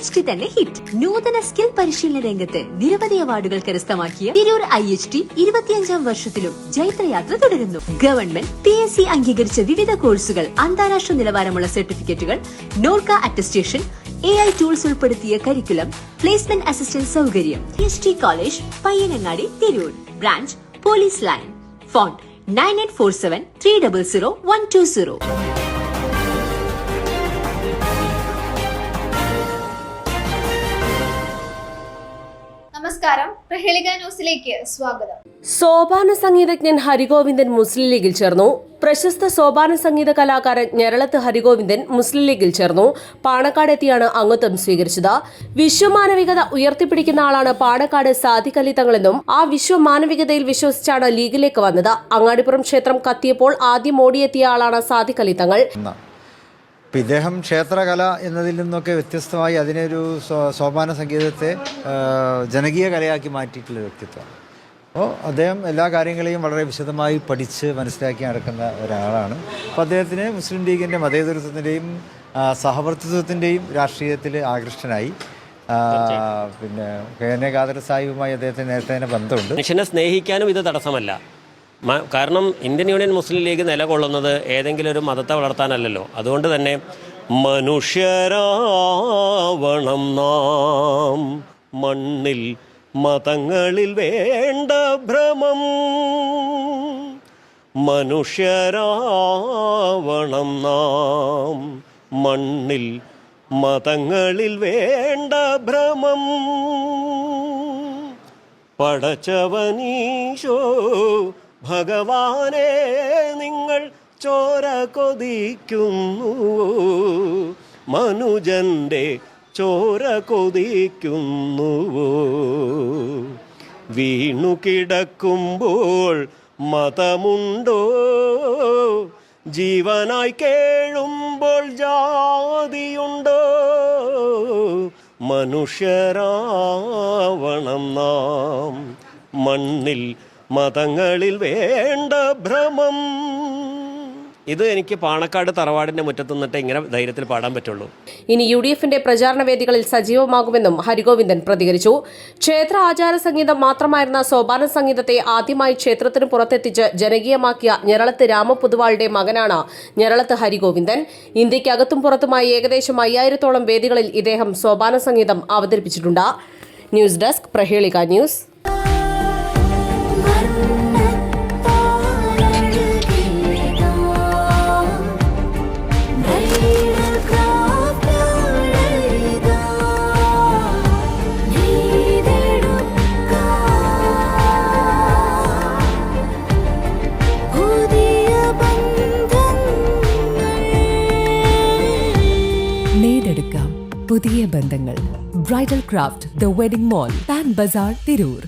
IHT തന്നെ hit. നൂതന skill പരിശീലന രംഗത്ത് നിരവധി അവാർഡുകൾ കരസ്ഥമാക്കിയ തിരൂർ IHT 25ാം വർഷത്തിലും ജൈത്രയാത്ര തുടരുന്നു. ഗവൺമെന്റ് PSC അംഗീകരിച്ച വിവിധ കോഴ്സുകൾ, അന്താരാഷ്ട്ര നിലവാരമുള്ള സർട്ടിഫിക്കറ്റുകൾ, നോർക്ക അറ്റസ്റ്റേഷൻ, AI ടൂൾസ് ഉൾപ്പെടുത്തിയ കരിക്കുലം, പ്ലേസ്മെന്റ് അസിസ്റ്റന്റ് സൗകര്യം. IHT college, Payyanangadi, Tirur. Branch police line. Phone 9847 300 120. നമസ്കാരം, പ്രഹേളിക ന്യൂസിലേക്ക് സ്വാഗതം. സോപാന സംഗീതജ്ഞൻ ഹരിഗോവിന്ദൻ മുസ്ലിം ലീഗിൽ ചേർന്നു. പ്രശസ്ത സോപാന സംഗീത കലാകാരൻ ഞരളത്ത് ഹരിഗോവിന്ദൻ മുസ്ലിം ലീഗിൽ ചേർന്നു. പാണക്കാട് എത്തിയാണ് അംഗത്വം സ്വീകരിച്ചത്. വിശ്വമാനവികത ഉയർത്തിപ്പിടിക്കുന്ന ആളാണ് പാണക്കാട് സാദിഖ് അലി തങ്ങളെന്നും ആ വിശ്വമാനവികതയിൽ വിശ്വസിച്ചാണ് ലീഗിലേക്ക് വന്നത്. അങ്ങാടിപ്പുറം ക്ഷേത്രം കത്തിയപ്പോൾ ആദ്യം ഓടിയെത്തിയ ആളാണ് സാദിഖ് അലി തങ്ങൾ. ഇദ്ദേഹം ക്ഷേത്രകല എന്നതിൽ നിന്നൊക്കെ വ്യത്യസ്തമായി അതിനൊരു സോപാന സംഗീതത്തെ ജനകീയ കലയാക്കി മാറ്റിയിട്ടുള്ള വ്യക്തിത്വമാണ്. അപ്പോൾ അദ്ദേഹം എല്ലാ കാര്യങ്ങളെയും വളരെ വിശദമായി പഠിച്ച് മനസ്സിലാക്കി നടക്കുന്ന ഒരാളാണ്. അപ്പോൾ അദ്ദേഹത്തിന് മുസ്ലിം ലീഗിൻ്റെ മതേതരത്വത്തിൻ്റെയും സഹവർത്തിത്വത്തിൻ്റെയും രാഷ്ട്രീയത്തിൽ ആകൃഷ്ടനായി. പിന്നെ KN ഖാദർ സാഹിബുമായി അദ്ദേഹത്തിന് നേരത്തെ തന്നെ ബന്ധമുണ്ട്. മനുഷ്യനെ സ്നേഹിക്കാനും ഇത് തടസ്സമല്ല. കാരണം ഇന്ത്യൻ യൂണിയൻ മുസ്ലിം ലീഗ് നിലകൊള്ളുന്നത് ഏതെങ്കിലും ഒരു മതത്തെ വളർത്താനല്ലല്ലോ. അതുകൊണ്ട് തന്നെ മനുഷ്യരാവണം നാം, മണ്ണിൽ മതങ്ങളിൽ വേണ്ട ഭ്രമം. മനുഷ്യരാവണം നാം, മണ്ണിൽ മതങ്ങളിൽ വേണ്ട ഭ്രമം. പടച്ചവനീശോ ഭഗവാനെ നിങ്ങൾ ചോര കൊതിക്കുന്നു, മനുജന്റെ ചോര കൊതിക്കുന്നു. വീണു കിടക്കുമ്പോൾ മതമുണ്ടോ, ജീവനായി കേഴുമ്പോൾ ജാതിയുണ്ടോ. മനുഷ്യരാവണം നാം, മണ്ണിൽ മതങ്ങളിൽ വേണ്ട ഭ്രമം. ഇത് എനിക്ക് പാണക്കാട് തറവാടിന്റെ മുറ്റത്ത് നിന്നിട്ട് ഇങ്ങനെ ധൈര്യത്തിൽ പാടാൻ പറ്റുള്ളൂ. ഇനി UDFന്റെ പ്രചാരണ വേദികളിൽ സജീവമാകുമെന്നും ഹരിഗോവിന്ദൻ പ്രതികരിച്ചു. ക്ഷേത്ര ആചാര സംഗീതം മാത്രമായിരുന്ന സോപാന സംഗീതത്തെ ആദ്യമായി ക്ഷേത്രത്തിന് പുറത്തെത്തിച്ച് ജനകീയമാക്കിയ ഞരളത്ത് രാമപൊതുവാളുടെ മകനാണ് ഞരളത്ത് ഹരിഗോവിന്ദൻ. ഇന്ത്യക്കകത്തും പുറത്തുമായി ഏകദേശം 5000-ഓളം വേദികളിൽ ഇദ്ദേഹം സോപാന സംഗീതം അവതരിപ്പിച്ചിട്ടുണ്ട്. News desk, Prahelika news. പുതിയ ബന്ധങ്ങൾ. Bridal craft, the wedding mall, Pan Bazaar, Tirur.